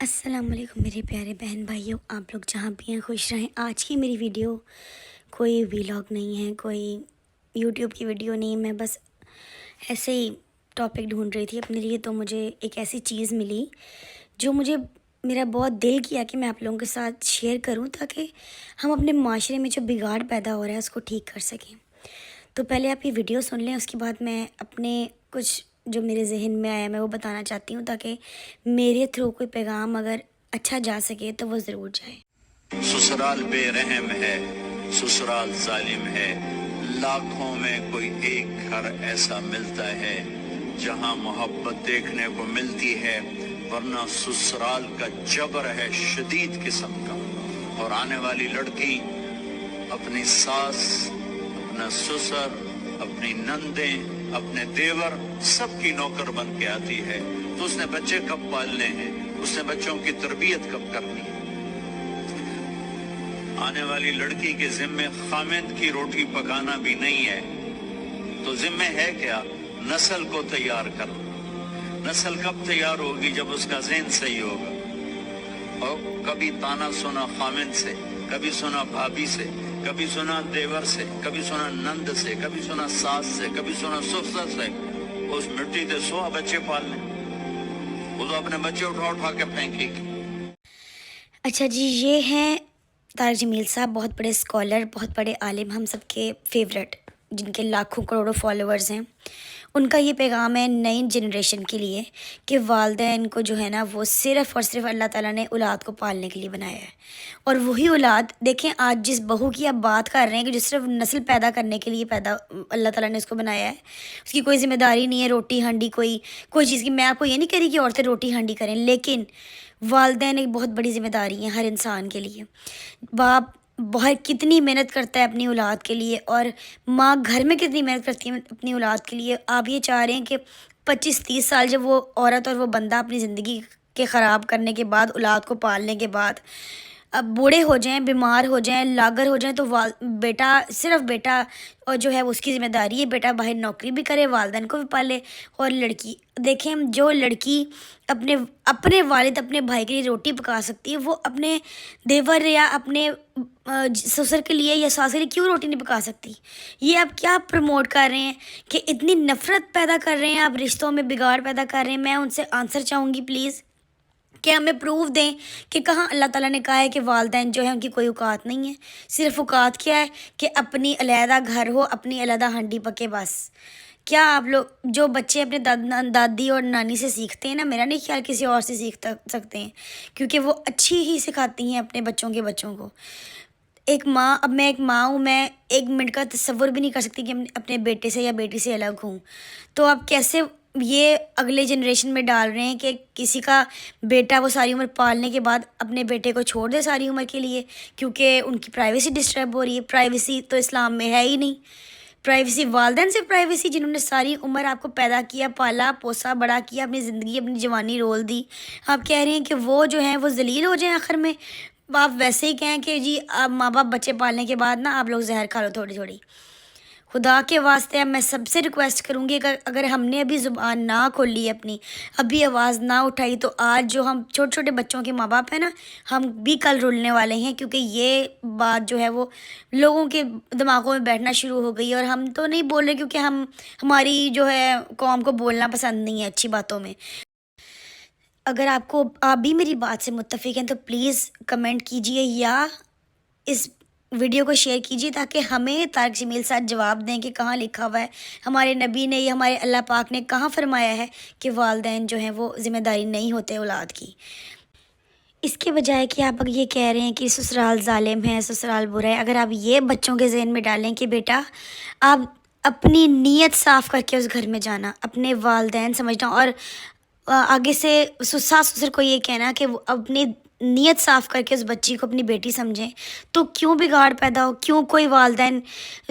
السلام علیکم میرے پیارے بہن بھائیوں، آپ لوگ جہاں بھی ہیں خوش رہیں۔ آج کی میری ویڈیو کوئی ویلاگ نہیں ہے، کوئی یوٹیوب کی ویڈیو نہیں، میں بس ایسے ہی ٹاپک ڈھونڈ رہی تھی اپنے لیے، تو مجھے ایک ایسی چیز ملی جو میرا بہت دل کیا کہ میں آپ لوگوں کے ساتھ شیئر کروں تاکہ ہم اپنے معاشرے میں جو بگاڑ پیدا ہو رہا ہے اس کو ٹھیک کر سکیں۔ تو پہلے آپ یہ ویڈیو سن لیں، اس کے بعد میں اپنے کچھ جو میرے ذہن میں آیا میں وہ بتانا چاہتی ہوں تاکہ میرے تھرو کوئی پیغام اگر اچھا جا سکے تو وہ ضرور جائے۔ سسرال بے رحم ہے، سسرال ظالم ہے، لاکھوں میں کوئی ایک گھر ایسا ملتا ہے جہاں محبت دیکھنے کو ملتی ہے، ورنہ سسرال کا جبر ہے شدید قسم کا۔ اور آنے والی لڑکی اپنی ساس، اپنا سسر، اپنی نندیں، اپنے دیور سب کی نوکر بن کے آتی ہے، تو اس نے بچے کب پالنے ہیں، اس نے بچوں کی تربیت کب کرنی ہے۔ آنے والی لڑکی کے ذمے خامد کی روٹی پکانا بھی نہیں ہے، تو ذمے ہے کیا؟ نسل کو تیار کرنا۔ نسل کب تیار ہوگی؟ جب اس کا ذہن صحیح ہوگا۔ اور کبھی تانا سنا خامد سے، کبھی سنا بھابھی سے، کبھی سنا دیور سے، کبھی سنا نند سے، کبھی سنا ساس سے، کبھی سنا سسر سے، اس مٹی سے سوا بچے پالنے، وہ تو اپنے بچے اٹھا کے پھینکے گی۔ اچھا جی، یہ ہیں طارق جمیل صاحب، بہت بڑے اسکالر، بہت بڑے عالم، ہم سب کے فیوریٹ، جن کے لاکھوں کروڑوں فالوورز ہیں۔ ان کا یہ پیغام ہے نئی جنریشن کے لیے کہ والدین کو جو ہے نا وہ صرف اور صرف اللہ تعالیٰ نے اولاد کو پالنے کے لیے بنایا ہے، اور وہی اولاد دیکھیں آج جس بہو کی آپ بات کر رہے ہیں کہ جو صرف نسل پیدا کرنے کے لیے اللہ تعالیٰ نے اس کو بنایا ہے، اس کی کوئی ذمہ داری نہیں ہے روٹی ہانڈی کوئی چیز کی۔ میں آپ کو یہ نہیں کہہ رہی کہ عورتیں روٹی ہانڈی کریں، لیکن والدین ایک بہت بڑی ذمہ داری ہے ہر انسان کے لیے۔ باپ بہت کتنی محنت کرتا ہے اپنی اولاد کے لیے، اور ماں گھر میں کتنی محنت کرتی ہے اپنی اولاد کے لیے۔ آپ یہ چاہ رہے ہیں کہ 25-30 سال جب وہ عورت اور وہ بندہ اپنی زندگی کے خراب کرنے کے بعد، اولاد کو پالنے کے بعد اب بوڑھے ہو جائیں، بیمار ہو جائیں، لاغر ہو جائیں، تو صرف بیٹا اور جو ہے اس کی ذمہ داری ہے بیٹا باہر نوکری بھی کرے، والدین کو بھی پالے۔ اور لڑکی دیکھیں، جو لڑکی اپنے والد اپنے بھائی کے لیے روٹی پکا سکتی ہے، وہ اپنے دیور یا اپنے سسر کے لیے یا ساس کے لیے کیوں روٹی نہیں پکا سکتی؟ یہ آپ کیا پروموٹ کر رہے ہیں کہ اتنی نفرت پیدا کر رہے ہیں آپ، رشتوں میں بگاڑ پیدا کر رہے ہیں۔ میں ان سے آنسر چاہوں گی پلیز کہ ہمیں پروف دیں کہ کہاں اللہ تعالیٰ نے کہا ہے کہ والدین جو ہیں ان کی کوئی اوقات نہیں ہے۔ صرف اوقات کیا ہے کہ اپنی علیحدہ گھر ہو، اپنی علیحدہ ہانڈی پکے، بس۔ کیا آپ لوگ جو بچے اپنے دادی اور نانی سے سیکھتے ہیں نا، میرا نہیں خیال کسی اور سے سیکھ سکتے ہیں، کیونکہ وہ اچھی ہی سکھاتی ہیں اپنے بچوں کے بچوں کو۔ ایک ماں، اب میں ایک ماں ہوں، میں ایک منٹ کا تصور بھی نہیں کر سکتی کہ اپنے بیٹے سے یا بیٹی سے الگ ہوں۔ تو آپ کیسے یہ اگلے جنریشن میں ڈال رہے ہیں کہ کسی کا بیٹا وہ ساری عمر پالنے کے بعد اپنے بیٹے کو چھوڑ دے ساری عمر کے لیے، کیونکہ ان کی پرائیویسی ڈسٹرب ہو رہی ہے۔ پرائیویسی تو اسلام میں ہے ہی نہیں۔ پرائیویسی والدین سے پرائیویسی، جنہوں نے ساری عمر آپ کو پیدا کیا، پالا پوسا، بڑا کیا، اپنی زندگی اپنی جوانی رول دی، آپ کہہ رہے ہیں کہ وہ جو ہیں وہ ذلیل ہو جائیں آخر میں؟ آپ ویسے ہی کہیں کہ جی آپ ماں باپ بچے پالنے کے بعد نا آپ لوگ زہر کھا لو تھوڑی تھوڑی۔ خدا کے واسطے اب میں سب سے ریکویسٹ کروں گی، اگر ہم نے ابھی زبان نہ کھولی اپنی، ابھی آواز نہ اٹھائی، تو آج جو ہم چھوٹے چھوٹے بچوں کے ماں باپ ہیں نا، ہم بھی کل رولنے والے ہیں، کیونکہ یہ بات جو ہے وہ لوگوں کے دماغوں میں بیٹھنا شروع ہو گئی ہے۔ اور ہم تو نہیں بول رہے کیونکہ ہماری جو ہے قوم کو بولنا پسند نہیں ہے اچھی باتوں میں۔ اگر آپ بھی میری بات سے متفق ہیں تو پلیز کمنٹ کیجئے یا اس ویڈیو کو شیئر کیجیے تاکہ ہمیں طارق جمیل صاحب جواب دیں کہ کہاں لکھا ہوا ہے، ہمارے نبی نے یا ہمارے اللہ پاک نے کہاں فرمایا ہے کہ والدین جو ہیں وہ ذمہ داری نہیں ہوتے اولاد کی۔ اس کے بجائے کہ آپ یہ کہہ رہے ہیں کہ سسرال ظالم ہے، سسرال برا ہے، اگر آپ یہ بچوں کے ذہن میں ڈالیں کہ بیٹا آپ اپنی نیت صاف کر کے اس گھر میں جانا، اپنے والدین سمجھنا، اور آگے سے ساس سسر کو یہ کہنا کہ وہ اپنی نیت صاف کر کے اس بچی کو اپنی بیٹی سمجھیں، تو کیوں بگاڑ پیدا ہو؟ کیوں کوئی والدین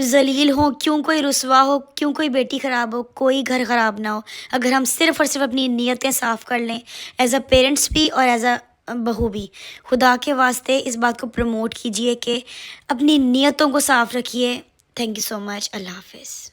ذلیل ہوں؟ کیوں کوئی رسوا ہو؟ کیوں کوئی بیٹی خراب ہو؟ کوئی گھر خراب نہ ہو اگر ہم صرف اور صرف اپنی نیتیں صاف کر لیں، ایز اے پیرنٹس بھی اور ایز اے بہو بھی۔ خدا کے واسطے اس بات کو پروموٹ کیجئے کہ اپنی نیتوں کو صاف رکھیے۔ تھینک یو سو مچ۔ اللہ حافظ۔